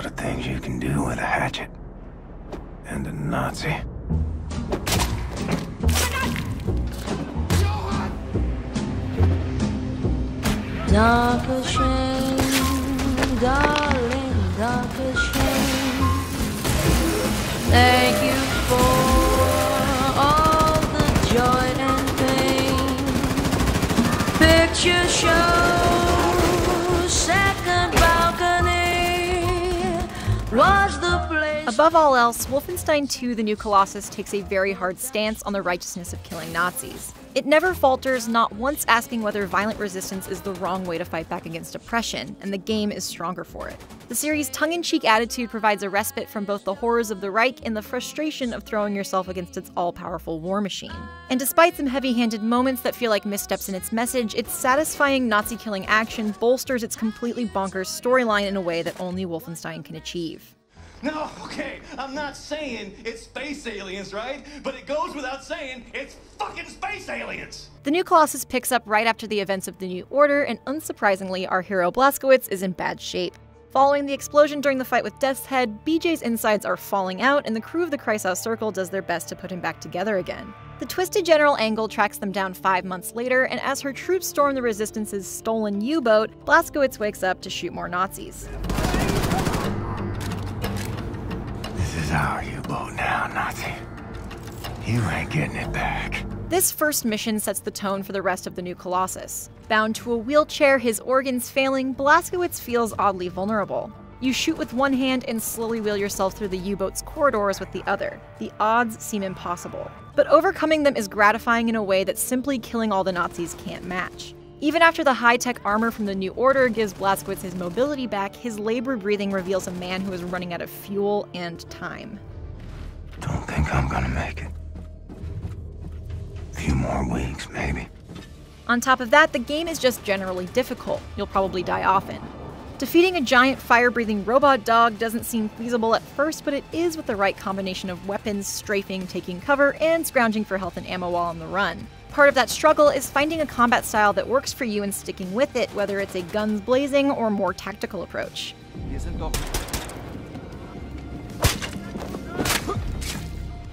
lot of things you can do with a hatchet. And a Nazi. Dark as shame, darling, dark as shame. Thank you for all the joy and pain. Picture show, second balcony. Watch the place. Above all else, Wolfenstein II: The New Colossus takes a very hard stance on the righteousness of killing Nazis. It never falters, not once asking whether violent resistance is the wrong way to fight back against oppression, and the game is stronger for it. The series' tongue-in-cheek attitude provides a respite from both the horrors of the Reich and the frustration of throwing yourself against its all-powerful war machine. And despite some heavy-handed moments that feel like missteps in its message, its satisfying Nazi-killing action bolsters its completely bonkers storyline in a way that only Wolfenstein can achieve. No, okay, I'm not saying it's space aliens, right? But it goes without saying it's fucking space aliens! The New Colossus picks up right after the events of the New Order, and unsurprisingly, our hero Blazkowicz is in bad shape. Following the explosion during the fight with Death's Head, BJ's insides are falling out, and the crew of the Kreisau Circle does their best to put him back together again. The twisted General Engel tracks them down 5 months later, and as her troops storm the Resistance's stolen U-boat, Blazkowicz wakes up to shoot more Nazis. This is our U-boat now, Nazi. You ain't getting it back. This first mission sets the tone for the rest of the New Colossus. Bound to a wheelchair, his organs failing, Blazkowicz feels oddly vulnerable. You shoot with one hand and slowly wheel yourself through the U-boat's corridors with the other. The odds seem impossible. But overcoming them is gratifying in a way that simply killing all the Nazis can't match. Even after the high-tech armor from the New Order gives Blazkowicz his mobility back, his labored breathing reveals a man who is running out of fuel and time. Don't think I'm gonna make it. Few more weeks, maybe. On top of that, the game is just generally difficult. You'll probably die often. Defeating a giant fire-breathing robot dog doesn't seem feasible at first, but it is with the right combination of weapons, strafing, taking cover, and scrounging for health and ammo while on the run. Part of that struggle is finding a combat style that works for you and sticking with it, whether it's a guns blazing or more tactical approach.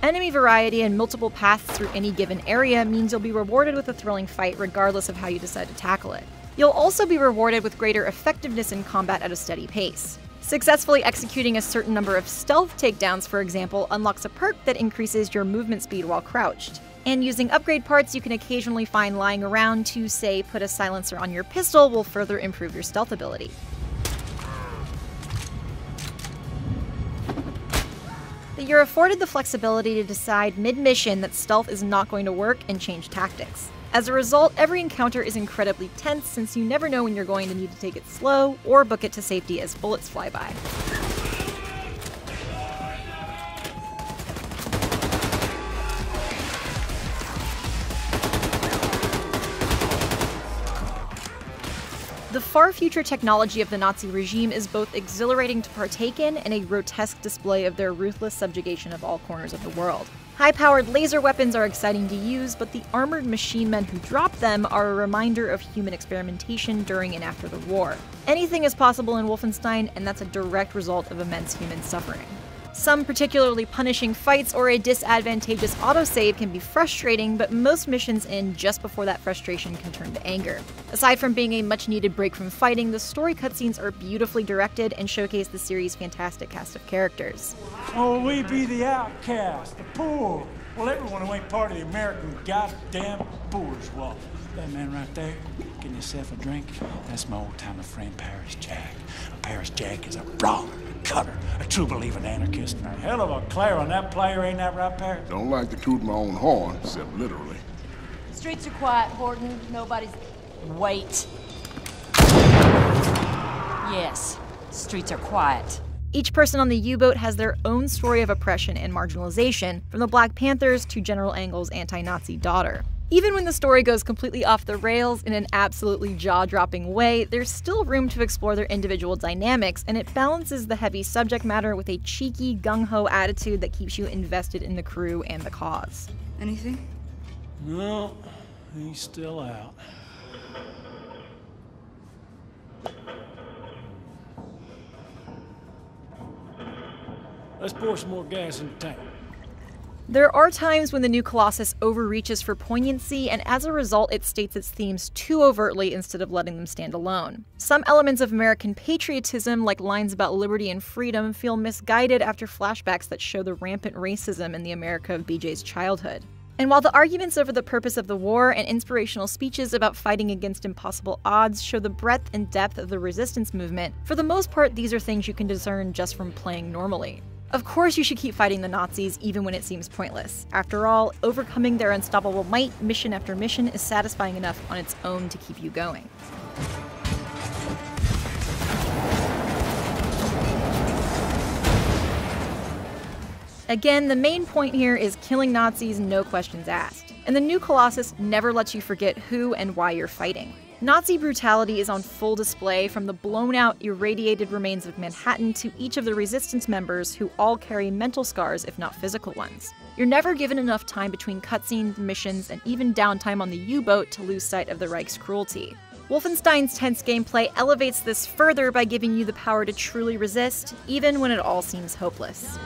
Enemy variety and multiple paths through any given area means you'll be rewarded with a thrilling fight regardless of how you decide to tackle it. You'll also be rewarded with greater effectiveness in combat at a steady pace. Successfully executing a certain number of stealth takedowns, for example, unlocks a perk that increases your movement speed while crouched. And using upgrade parts you can occasionally find lying around to, say, put a silencer on your pistol will further improve your stealth ability. But you're afforded the flexibility to decide mid-mission that stealth is not going to work and change tactics. As a result, every encounter is incredibly tense since you never know when you're going to need to take it slow or book it to safety as bullets fly by. The far-future technology of the Nazi regime is both exhilarating to partake in and a grotesque display of their ruthless subjugation of all corners of the world. High-powered laser weapons are exciting to use, but the armored machine men who drop them are a reminder of human experimentation during and after the war. Anything is possible in Wolfenstein, and that's a direct result of immense human suffering. Some particularly punishing fights or a disadvantageous autosave can be frustrating, but most missions end just before that frustration can turn to anger. Aside from being a much-needed break from fighting, the story cutscenes are beautifully directed and showcase the series' fantastic cast of characters. Oh, we be the outcast, the poor. Well, everyone who ain't part of the American goddamn bourgeois. That man right there, getting yourself a drink, that's my old-timer friend Paris Jack. Paris Jack is a brawler, a cutter, a true believing anarchist, and a hell of a clair on that player, ain't that right, Paris? Don't like to toot my own horn, except literally. Streets are quiet, Horton. Nobody's... Wait. Yes, streets are quiet. Each person on the U-boat has their own story of oppression and marginalization, from the Black Panthers to General Engel's anti-Nazi daughter. Even when the story goes completely off the rails in an absolutely jaw-dropping way, there's still room to explore their individual dynamics, and it balances the heavy subject matter with a cheeky, gung-ho attitude that keeps you invested in the crew and the cause. Anything? No, he's still out. Let's pour some more gas in the tank. There are times when the new Colossus overreaches for poignancy, and as a result, it states its themes too overtly instead of letting them stand alone. Some elements of American patriotism, like lines about liberty and freedom, feel misguided after flashbacks that show the rampant racism in the America of BJ's childhood. And while the arguments over the purpose of the war and inspirational speeches about fighting against impossible odds show the breadth and depth of the resistance movement, for the most part, these are things you can discern just from playing normally. Of course you should keep fighting the Nazis even when it seems pointless. After all, overcoming their unstoppable might mission after mission is satisfying enough on its own to keep you going. Again, the main point here is killing Nazis, no questions asked. And the new Colossus never lets you forget who and why you're fighting. Nazi brutality is on full display, from the blown-out, irradiated remains of Manhattan to each of the resistance members who all carry mental scars, if not physical ones. You're never given enough time between cutscenes, missions, and even downtime on the U-boat to lose sight of the Reich's cruelty. Wolfenstein's tense gameplay elevates this further by giving you the power to truly resist, even when it all seems hopeless.